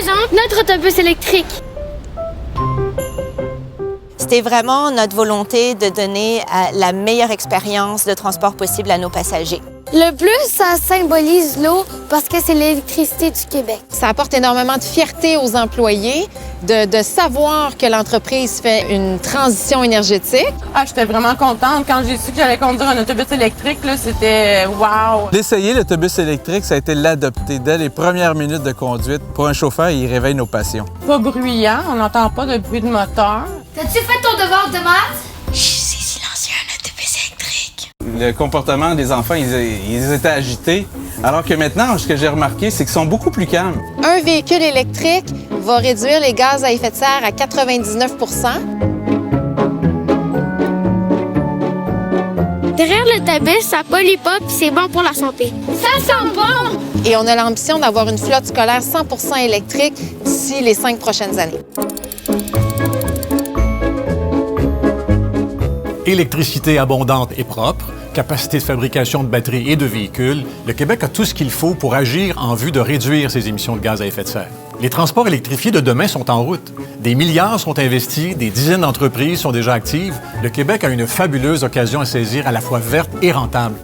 présente notre autobus électrique. C'était vraiment notre volonté de donner la meilleure expérience de transport possible à nos passagers. Le bleu, ça symbolise l'eau parce que c'est l'électricité du Québec. Ça apporte énormément de fierté aux employés de savoir que l'entreprise fait une transition énergétique. Ah, j'étais vraiment contente. Quand j'ai su que j'allais conduire un autobus électrique, là, c'était wow! D'essayer l'autobus électrique, ça a été l'adopter. Dès les premières minutes de conduite, pour un chauffeur, il réveille nos passions. Pas bruyant, on n'entend pas de bruit de moteur. T'as-tu fait ton devoir de maths? C'est silencieux, un autobus électrique. Le comportement des enfants, ils étaient agités. Alors que maintenant, ce que j'ai remarqué, c'est qu'ils sont beaucoup plus calmes. Un véhicule électrique va réduire les gaz à effet de serre à 99 %. Derrière l'autobus, ça pollue pas puis c'est bon pour la santé. Ça sent bon! Et on a l'ambition d'avoir une flotte scolaire 100 % électrique d'ici les 5 prochaines années. Électricité abondante et propre, capacité de fabrication de batteries et de véhicules, le Québec a tout ce qu'il faut pour agir en vue de réduire ses émissions de gaz à effet de serre. Les transports électrifiés de demain sont en route. Des milliards sont investis, des dizaines d'entreprises sont déjà actives. Le Québec a une fabuleuse occasion à saisir, à la fois verte et rentable.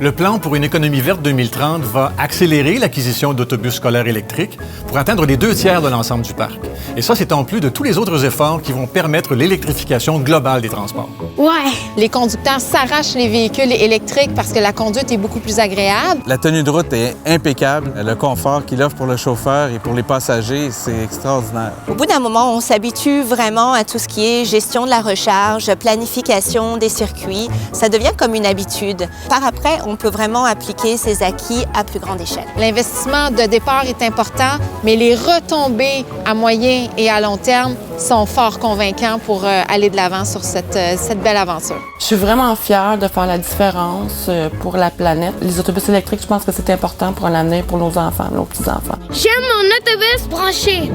Le plan pour une économie verte 2030 va accélérer l'acquisition d'autobus scolaires électriques pour atteindre les 2 tiers de l'ensemble du parc. Et ça, c'est en plus de tous les autres efforts qui vont permettre l'électrification globale des transports. Ouais. Les conducteurs s'arrachent les véhicules électriques parce que la conduite est beaucoup plus agréable. La tenue de route est impeccable. Le confort qu'il offre pour le chauffeur et pour les passagers, c'est extraordinaire. Au bout d'un moment, on s'habitue vraiment à tout ce qui est gestion de la recharge, planification des circuits. Ça devient comme une habitude. Par après, on peut vraiment appliquer ces acquis à plus grande échelle. L'investissement de départ est important, mais les retombées à moyen et à long terme sont fort convaincants pour aller de l'avant sur cette belle aventure. Je suis vraiment fière de faire la différence pour la planète. Les autobus électriques, je pense que c'est important pour l'avenir, pour nos enfants, nos petits-enfants. J'aime mon autobus branché.